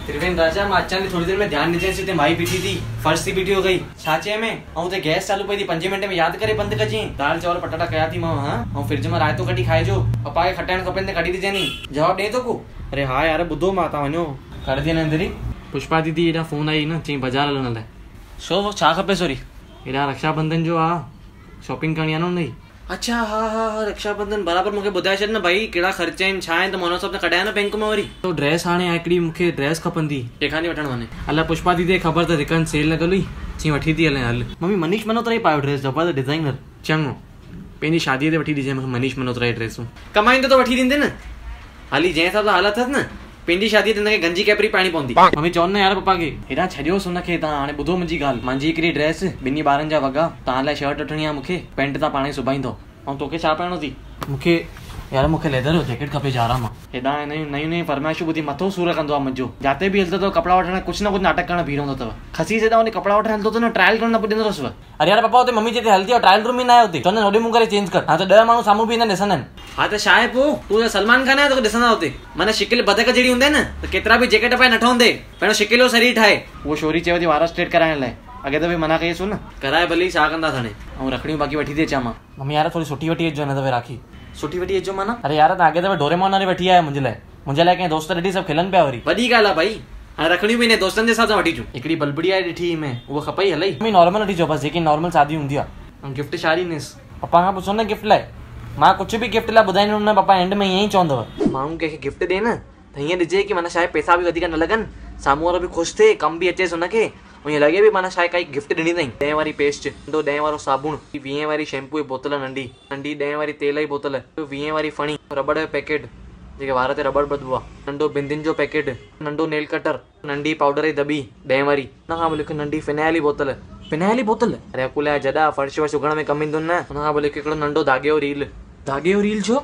त्रिवेंद्र राजा मां अचां थी थोड़ी देर में ध्यान ॾिजांइ ते माई बीठी थी फर्श थी बीठी हो गई छा चए में ऐं ते गैस चालू पई थी 5 मिंट में याद करे बंद कजांइ दाल चावल पटाटा कया थी मां हां ऐं फ्रिज में रायतो कढी खाइजो पप्पा खे खटाइण खपनि त कढी ॾिजांइ नी जवाब ॾे तो को अरे हा यार ॿुधो मां तव्हां वञो कर दी न अंदर ही पुष्पा दीदी एॾा फोन आई न चई बाज़ार हलण लाइ छो छा खपे सॉरी एॾा रक्षाबंधन जो आ शॉपिंग करणी आहे न हुनजी अच्छा हाँ हाँ हाँ रक्षाबंधन बराबर मूंखे ॿुधाए छॾ न भाई कहिड़ा ख़र्चा आहिनि छा आहिनि त मां हुन सभु कढाया न बैंक में वरी तो ड्रेस हाणे हिकिड़ी मूंखे ड्रेस खपंदी कंहिंखां थी वठण वञे अलाए पुष्पा दीदी ख़बर त रिकन सेल लॻल हुई चई वठी थी हले हल मम्मी मनीष मल्होत्रा ई पायो ड्रेस जबरदस्त डिज़ाइनर चङो पंहिंजी शादीअ ते वठी ॾिजांइ मूंखे मनीष मल्होत्रा जी ड्रेसूं कमाईंदो त वठी ॾींदे न हाली जंहिं हिसाब सां हालत अथसि न पंहिंजी शादीअ ते हिनखे गंजी कैपरी पाइणी पवंदी मम्मी चवनि न यार पप्पा खे हेॾा छॾियोसि हुनखे तव्हां हाणे ॿुधो मुंहिंजी ॻाल्हि मुंहिंजी हिकिड़ी ड्रेस ॿिनी ॿारनि जा वॻा तव्हां लाइ शर्ट वठणी आहे मूंखे पैंट तव्हां पाणे ई सिबाईंदो ऐं तोखे छा पाइणो थी मूंखे यार मूंखे लेदर जो जैकेट खपे जारा मां हेॾा नयूं नयूं फरमाइशूं ॿुधी मथो सूर कंदो आहे मुंहिंजो जाते बि हलंदो अथव कपिड़ा वठण कुझु न कुझु नाटक करणु बीह रहंदो अथव खसी सेदा उन कपिड़ा वठण हलंदो त न ट्रायल करणु न पुॼंदो अथसि अरे यार पप्पा हुते मम्मी चए हलंदी आहे ट्रायल रूम ई न आहे हुते चवंदा होॾे मूं करे चेंज कर हा त 10 माण्हू साम्हूं बि ईंदा ॾिसंदा आहिनि हा त छा आहे पोइ तूं सलमान खान आहे तोखे ॾिसंदा हुते माना शिकिल बदक जहिड़ी हूंदे न त केतिरा बि जैकेट पाए न ठहंदे पहिरियों शिकिल जो शरीर ठाहे उहो छोरी चयो थी वारा स्ट्रेट कराइण लाइ अॻे दफ़े मना कईसु न कराए भली छा कंदा हाणे ऐं रखड़ियूं बाक़ी वठी थी अचां मां मम्मी यार थोरी सुठी वठी अचिजो हिन दफ़े राखी सुठी वठी अचो माना अरे यार तव्हां अॻे दफ़े डोरेमोन वारी वठी आया मुंहिंजे लाइ कंहिं दोस्त ॾिठी सभु खिलनि पिया वरी वॾी ॻाल्हि आहे भाई हाणे रखड़ियूं बि न दोस्तनि जे हिसाब सां वठी अचूं हिकिड़ी बलबड़ी आहे ॾिठी में उहा खपई हलई मम्मी नॉर्मल वठी अचो बसि जेकी नॉर्मल शादी हूंदी आहे ऐं गिफ्ट छा ॾींदसि पप्पा खां पुछो न गिफ्ट लाइ मां कुझु बि गिफ्ट लाइ ॿुधाईंदुमि न पप्पा एंड में ईअं ई चवंदव माण्हू कंहिंखे गिफ्ट ॾे न त हीअं ॾिजे की माना छा आहे पैसा बि वधीक न लॻनि साम्हूं वारो बि ख़ुशि थिए कम बि अचेसि हुनखे ईअं लॻे बि माना छा आहे काई गिफ्ट ॾिनी अथई 10 वारी पेस्ट नंढो 10 वारो साबुण 20 वारी शैम्पू जी बोतल नंढी 10 वारी तेल जी बोतल 20 वारी फणी रबड़ जो पैकेट जेके वार ते रबड़ ॿधबो आहे नंढो बिंदियुनि जो पैकेट नंढो नेल कटर नंढी पाउडर जी दॿी 10 वारी हुन खां पोइ लिखो नंढी फिनाइल जी बोतल अरे अकुल जा जॾा फर्श वर्श उगण में कमु ईंदो न हुन खां पोइ लिखो हिकिड़ो नंढो धागे जो रील छो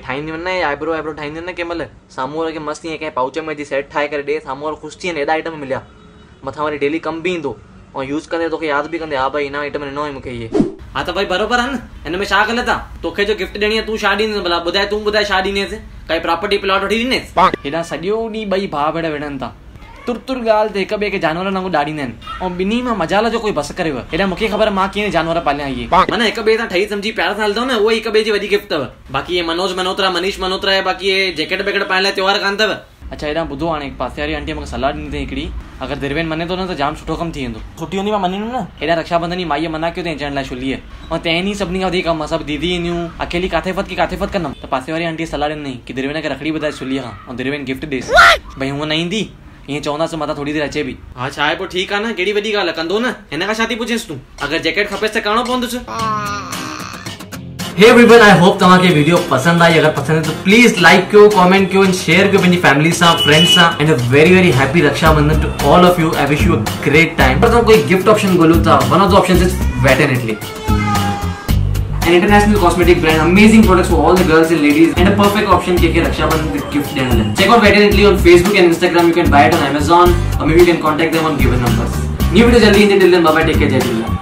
ठाहींदियूं न आइब्रो ठाहींदियूं न कंहिं महिल साम्हूं वारे खे मस्तु ईअं कंहिं पाउच में सेट ठाहे करे ॾे साम्हूं वारो ख़ुशि थी वञे एॾा आइटम मिलिया मथां वरी डेली कमु बि ईंदो ऐं यूज़ कंदे तोखे यादि बि कंदे हा भाई हिन आइटम ॾिनो आहे मूंखे इहे हा त भाई बराबरि आहे न हिन में छा ग़लति आहे तोखे जो गिफ्ट ॾियणी आहे तूं छा ॾींदुसि भला ॿुधाए तूं ॿुधाए छा ॾींदेसि काई प्रॉपर्टी प्लॉट वठी ॾींदेसि हेॾा सॼो ॾींहुं ॿई भाउ भेण विढ़नि था तुर ॻाल्हि ते हिक ॿिए खे जानवर वांगुरु ॾाढींदा आहिनि ऐं ॿिन्ही मां मजाल जो कोई बस करेव हेॾा मूंखे ख़बर मां कीअं जानवर पालिया इहे माना हिक ॿिए सां ठही सम्झी प्यार सां हलंदव न उहो हिक ॿिए जी वॾी गिफ्ट अथव बाक़ी ये मनोज मल्होत्रा मनीष मल्होत्रा आहे बाक़ी ये जैकेट वैकेट पाइण लाइ त्योहार कान अथव अच्छा हेॾा ॿुधो हाणे पासे वारी आंटीअ मूंखे सलाह ॾिनी अथई हिकिड़ी अगरि दिरवेन मने थो न त जाम सुठो कमु थी वेंदो सुठी हूंदी मां मञींदुमि न हेॾा रक्षाबंधन जी माईअ मना कयो अथई अचण लाइ छुलीअ ऐं तंहिं सभिनी खां वधीक कमु सभु दीदी ईंदियूं अकेली काथे फत कंदमि त पासे वारी आंटीअ सलाह ॾिनई की दिरवेन खे रखड़ी ॿुधाए छुलीअ खां ऐं दिरवेन गिफ्ट ॾेसि भई हूअं न ईंदी ईअं चवंदासीं मथां थोड़ी देरि अचे बि हा छा आहे पोइ ठीकु आहे न कहिड़ी वॾी ॻाल्हि आहे कंदो न हिन खां छा थी पुछेसि तूं अगरि जैकेट खपेसि त करिणो पवंदुसि हे एवरीवन आई होप तव्हांखे वीडियो पसंद आई अगर पसंद है तो प्लीज लाइक कयो कमेंट कयो एंड शेयर कयो पंहिंजी फैमिली सां फ्रेंड्स सां and a very very happy Rakshabandhan to all of you I wish you a great time पर तुम कोई गिफ्ट ऑप्शन ॻोल्हियो था one of the options is वेटरनिटी an international cosmetic brand amazing products for all the girls and ladies and a perfect option ke rakshabandhan gift dene laye check out Veteranitly on Facebook and Instagram you can buy it on Amazon or maybe you can contact them on given numbers new video jaldi inde till then bye bye take care jai Jilla